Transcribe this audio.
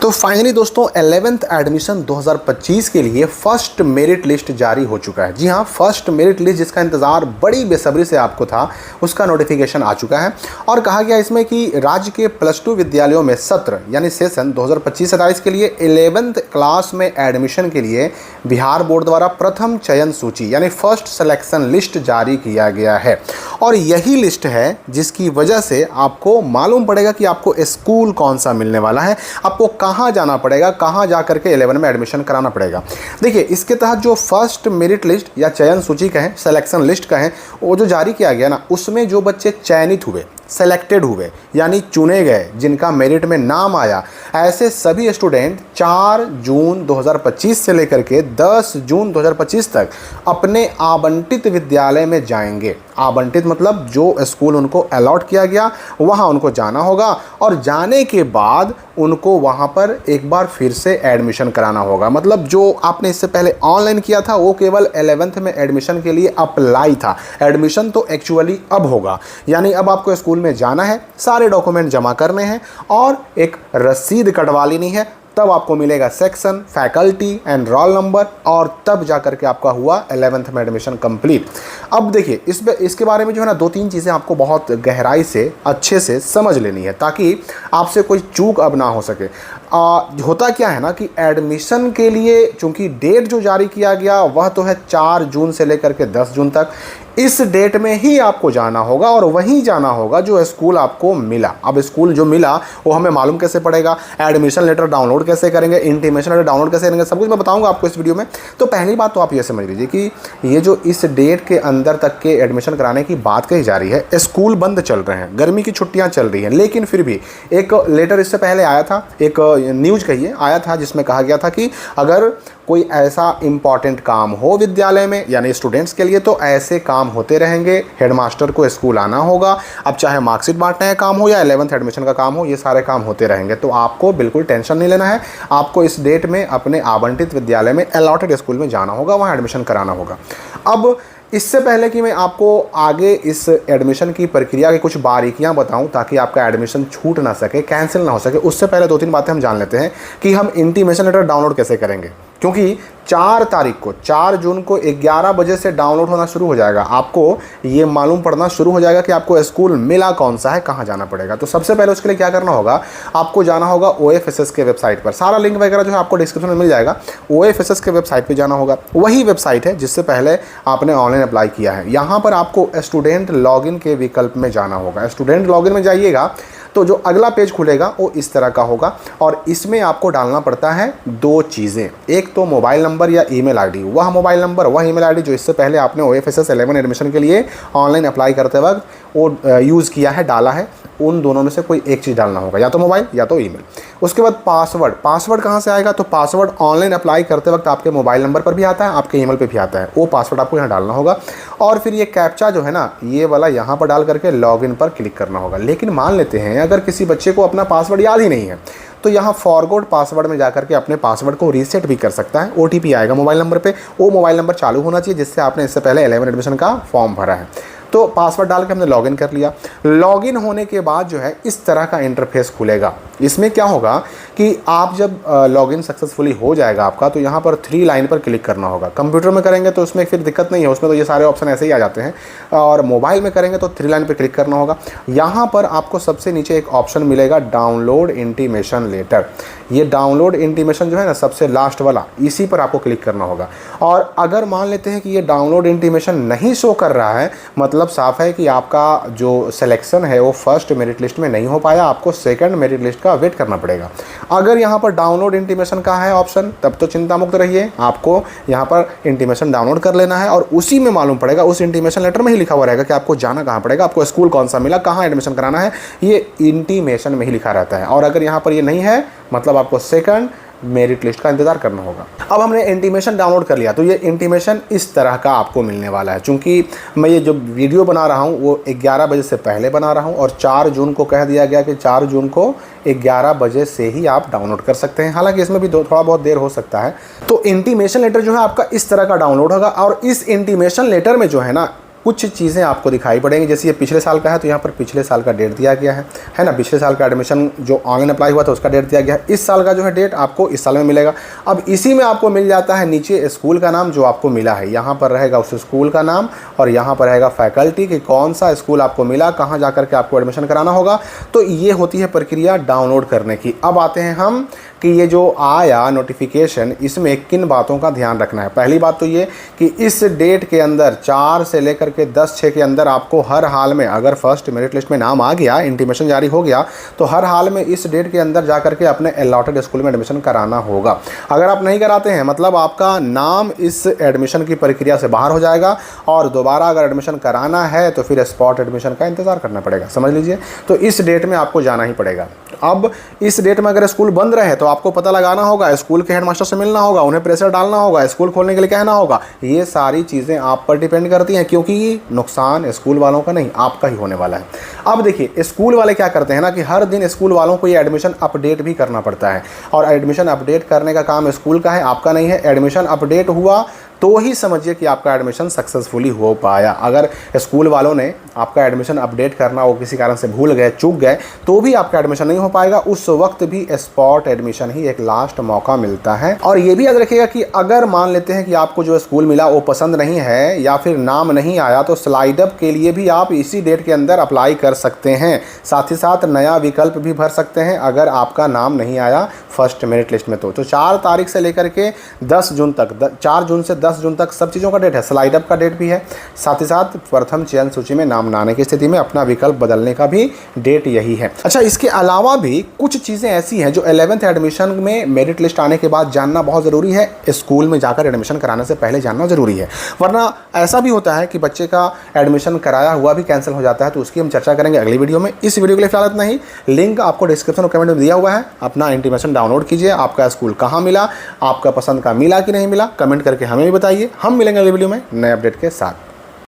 तो फाइनली दोस्तों 11th admission 2025 के लिए फर्स्ट मेरिट लिस्ट जारी हो चुका है। जी हाँ, फर्स्ट मेरिट लिस्ट जिसका इंतज़ार बड़ी बेसब्री से आपको था, उसका नोटिफिकेशन आ चुका है। और कहा गया इसमें कि राज्य के +2 विद्यालयों में सत्र यानी सेशन 2025-27 के लिए 11th क्लास में एडमिशन के लिए बिहार बोर्ड द्वारा प्रथम चयन सूची यानी फर्स्ट सिलेक्शन लिस्ट जारी किया गया है। और यही लिस्ट है जिसकी वजह से आपको मालूम पड़ेगा कि आपको स्कूल कौन सा मिलने वाला है, आपको कहाँ जाना पड़ेगा, कहाँ जा करके 11 में एडमिशन कराना पड़ेगा। देखिए, इसके तहत जो फर्स्ट मेरिट लिस्ट या चयन सूची कहें, सिलेक्शन लिस्ट कहें, वो जो जारी किया गया ना, उसमें जो बच्चे चयनित हुए, सेलेक्टेड हुए यानी चुने गए, जिनका मेरिट में नाम आया, ऐसे सभी स्टूडेंट 4 जून 2025 से लेकर के 10 जून 2025 तक अपने आवंटित विद्यालय में जाएंगे। आवंटित मतलब जो स्कूल उनको अलॉट किया गया वहाँ उनको जाना होगा, और जाने के बाद उनको वहाँ पर एक बार फिर से एडमिशन कराना होगा। मतलब जो आपने इससे पहले ऑनलाइन किया था वो केवल 11th में एडमिशन के लिए अप्लाई था, एडमिशन तो एक्चुअली अब होगा। यानी अब आपको स्कूल में जाना है, सारे डॉक्यूमेंट जमा करने हैं और एक रसीद कटवा लेनी है, तब आपको मिलेगा section, faculty and roll number, और तब जा करके आपका हुआ 11th में एडमिशन कंप्लीट। अब देखिए, इसके बारे में जो है ना 2-3 चीज़ें आपको बहुत गहराई से अच्छे से समझ लेनी है, ताकि आपसे कोई चूक अब ना हो सके। होता क्या है ना कि एडमिशन के लिए चूंकि डेट जो जारी किया गया वह तो है 4 जून से लेकर के 10 जून तक, इस डेट में ही आपको जाना होगा और वहीं जाना होगा जो स्कूल आपको मिला। अब स्कूल जो मिला वो हमें मालूम कैसे पड़ेगा, एडमिशन लेटर डाउनलोड कैसे करेंगे, इंटीमेशन लेटर डाउनलोड कैसे करेंगे, सब कुछ मैं बताऊंगा आपको इस वीडियो में। तो पहली बात तो आप ये समझ लीजिए कि ये जो इस डेट के अंदर तक के एडमिशन कराने की बात कही जा रही है, स्कूल बंद चल रहे हैं, गर्मी की छुट्टियां चल रही हैं, लेकिन फिर भी एक लेटर इससे पहले आया था, एक न्यूज़ कहिए आया था, जिसमें कहा गया था कि अगर कोई ऐसा इंपॉर्टेंट काम हो विद्यालय में यानी स्टूडेंट्स के लिए, तो ऐसे काम होते रहेंगे, हेडमास्टर को स्कूल आना होगा। अब चाहे मार्कशीट बांटने का काम हो या 11th एडमिशन का काम हो, ये सारे काम होते रहेंगे। तो आपको बिल्कुल टेंशन नहीं लेना है, आपको इस डेट में अपने आवंटित विद्यालय में अलॉटेड स्कूल में जाना होगा, वहाँ एडमिशन कराना होगा। अब इससे पहले कि मैं आपको आगे इस एडमिशन की प्रक्रिया की कुछ बारीकियां बताऊं ताकि आपका एडमिशन छूट ना सके, कैंसिल ना हो सके, उससे पहले 2-3 बातें हम जान लेते हैं कि हम इंटीमेशन लेटर डाउनलोड कैसे करेंगे। क्योंकि 4 तारीख को 4 जून को 11 बजे से डाउनलोड होना शुरू हो जाएगा। आपको ये मालूम पड़ना शुरू हो जाएगा कि आपको स्कूल मिला कौन सा है, कहाँ जाना पड़ेगा। तो सबसे पहले उसके लिए क्या करना होगा, आपको जाना होगा OFSS के वेबसाइट पर। सारा लिंक वगैरह जो है आपको डिस्क्रिप्शन में मिल जाएगा। OFSS के वेबसाइट पर जाना होगा, वही वेबसाइट है जिससे पहले आपने ऑनलाइन अप्लाई किया है। यहाँ पर आपको स्टूडेंट लॉगिन के विकल्प में जाना होगा। स्टूडेंट लॉगिन में जाइएगा तो जो अगला पेज खुलेगा वो इस तरह का होगा, और इसमें आपको डालना पड़ता है 2 चीज़ें। एक तो मोबाइल नंबर या ईमेल आईडी, वह मोबाइल नंबर वह ईमेल आईडी जो इससे पहले आपने OFSS 11 एडमिशन के लिए ऑनलाइन अप्लाई करते वक्त वो यूज़ किया है, डाला है, उन दोनों में से कोई एक चीज़ डालना होगा, या तो मोबाइल या तो ईमेल। उसके बाद पासवर्ड कहाँ से आएगा, तो पासवर्ड ऑनलाइन अप्लाई करते वक्त आपके मोबाइल नंबर पर भी आता है, आपके ईमेल पे भी आता है, वो पासवर्ड आपको यहाँ डालना होगा। और फिर ये कैप्चा जो है ना, ये वाला यहाँ पर डाल करके लॉगिन पर क्लिक करना होगा। लेकिन मान लेते हैं अगर किसी बच्चे को अपना पासवर्ड याद ही नहीं है, तो यहाँ फॉरगॉट पासवर्ड में जाकर के अपने पासवर्ड को रीसेट भी कर सकता है। OTP आएगा मोबाइल नंबर पे, वो मोबाइल नंबर चालू होना चाहिए जिससे आपने इससे पहले 11 एडमिशन का फॉर्म भरा है। तो पासवर्ड डाल के हमने लॉगिन कर लिया। लॉगिन होने के बाद जो है इस तरह का इंटरफेस खुलेगा। इसमें क्या होगा कि आप जब लॉगिन सक्सेसफुली हो जाएगा आपका, तो यहाँ पर 3 लाइन पर क्लिक करना होगा। कंप्यूटर में करेंगे तो उसमें फिर दिक्कत नहीं है, उसमें तो ये सारे ऑप्शन ऐसे ही आ जाते हैं, और मोबाइल में करेंगे तो 3 लाइन पर क्लिक करना होगा। यहाँ पर आपको सबसे नीचे एक ऑप्शन मिलेगा डाउनलोड इंटीमेशन लेटर। ये डाउनलोड इंटीमेशन जो है ना, सबसे लास्ट वाला, इसी पर आपको क्लिक करना होगा। और अगर मान लेते हैं कि ये डाउनलोड इंटीमेशन नहीं शो कर रहा है, मतलब साफ है कि आपका जो सिलेक्शन है वो फर्स्ट मेरिट लिस्ट में नहीं हो पाया, आपको सेकंड मेरिट लिस्ट का वेट करना पड़ेगा। अगर यहाँ पर डाउनलोड इंटीमेशन का है ऑप्शन, तब तो चिंता मुक्त रहिए, आपको यहाँ पर इंटीमेशन डाउनलोड कर लेना है, और उसी में मालूम पड़ेगा, उस इंटीमेशन लेटर में ही लिखा हुआ रहेगा कि आपको जाना कहाँ पड़ेगा, आपको स्कूल कौन सा मिला, कहाँ एडमिशन कराना है, ये इंटीमेशन में ही लिखा रहता है। और अगर यहाँ पर ये नहीं है, मतलब आपको सेकंड मेरिट लिस्ट का इंतजार करना होगा। अब हमने इंटीमेशन डाउनलोड कर लिया, तो ये इंटीमेशन इस तरह का आपको मिलने वाला है। चूंकि मैं ये जो वीडियो बना रहा हूँ वो 11 बजे से पहले बना रहा हूँ, और 4 जून को कह दिया गया कि 4 जून को 11 बजे से ही आप डाउनलोड कर सकते हैं। हालांकि इसमें भी थोड़ा बहुत देर हो सकता है। तो इंटीमेशन लेटर जो है आपका इस तरह का डाउनलोड होगा, और इस इंटीमेशन लेटर में जो है ना कुछ चीज़ें आपको दिखाई पड़ेंगी। जैसे ये पिछले साल का है तो यहाँ पर पिछले साल का डेट दिया गया है ना। पिछले साल का एडमिशन जो ऑनलाइन अप्लाई हुआ था उसका डेट दिया गया है। इस साल का जो है डेट आपको इस साल में मिलेगा। अब इसी में आपको मिल जाता है नीचे स्कूल का नाम जो आपको मिला है, यहाँ पर रहेगा उस स्कूल का नाम और यहाँ पर रहेगा फैकल्टी कि कौन सा स्कूल आपको मिला, कहाँ जा कर के आपको एडमिशन कराना होगा। तो ये होती है प्रक्रिया डाउनलोड करने की। अब आते हैं हम कि ये जो आया नोटिफिकेशन, इसमें किन बातों का ध्यान रखना है। पहली बात तो ये कि इस डेट के अंदर 4 से लेकर के 10/6 के अंदर आपको हर हाल में, अगर फर्स्ट मेरिट लिस्ट में नाम आ गया, इंटीमेशन जारी हो गया, तो हर हाल में इस डेट के अंदर जा करके अपने अलॉटेड स्कूल में एडमिशन कराना होगा। अगर आप नहीं कराते हैं मतलब आपका नाम इस एडमिशन की प्रक्रिया से बाहर हो जाएगा और दोबारा अगर एडमिशन कराना है तो फिर स्पॉट एडमिशन का इंतज़ार करना पड़ेगा, समझ लीजिए। तो इस डेट में आपको जाना ही पड़ेगा। अब इस डेट में अगर स्कूल बंद रहे तो आपको पता लगाना होगा, स्कूल के हेडमास्टर से मिलना होगा, उन्हें प्रेशर डालना होगा, स्कूल खोलने के लिए कहना होगा। ये सारी चीज़ें आप पर डिपेंड करती हैं, क्योंकि नुकसान स्कूल वालों का नहीं आपका ही होने वाला है। अब देखिए स्कूल वाले क्या करते हैं ना कि हर दिन स्कूल वालों को ये एडमिशन अपडेट भी करना पड़ता है और एडमिशन अपडेट करने का काम स्कूल का है, आपका नहीं है। एडमिशन अपडेट हुआ तो ही समझिए कि आपका एडमिशन सक्सेसफुली हो पाया। अगर स्कूल वालों ने आपका एडमिशन अपडेट करना वो किसी कारण से भूल गए, चूक गए, तो भी आपका एडमिशन नहीं हो पाएगा। उस वक्त भी स्पॉट एडमिशन ही एक लास्ट मौका मिलता है। और ये भी याद रखिएगा कि अगर मान लेते हैं कि आपको जो स्कूल मिला वो पसंद नहीं है या फिर नाम नहीं आया, तो स्लाइड अप के लिए भी आप इसी डेट के अंदर अप्लाई कर सकते हैं। साथ ही साथ नया विकल्प भी भर सकते हैं अगर आपका नाम नहीं आया फर्स्ट मेरिट लिस्ट में। तो 4 तारीख से लेकर के 10 जून तक, 4 जून से 10 जून तक सब चीज़ों का डेट है। स्लाइड अप का डेट भी है। साथ ही साथ प्रथम चयन सूची में नाम न आने की स्थिति में अपना विकल्प बदलने का भी डेट यही है। अच्छा, इसके अलावा भी कुछ चीज़ें ऐसी हैं जो 11th एडमिशन में मेरिट लिस्ट आने के बाद जानना बहुत ज़रूरी है। स्कूल में जाकर एडमिशन कराने से पहले जानना ज़रूरी है, वरना ऐसा भी होता है कि बच्चे का एडमिशन कराया हुआ भी कैंसिल हो जाता है। तो उसकी हम चर्चा करेंगे अगली वीडियो में। इस वीडियो के लिए फिलहाल इतना ही। लिंक आपको डिस्क्रिप्शन और कमेंट में दिया हुआ है। अपना इंटीमेशन डाउनलोड कीजिए। आपका स्कूल कहाँ मिला, आपका पसंद का मिला कि नहीं मिला, कमेंट करके हमें भी बताइए। हम मिलेंगे अगली वीडियो में नए अपडेट के साथ।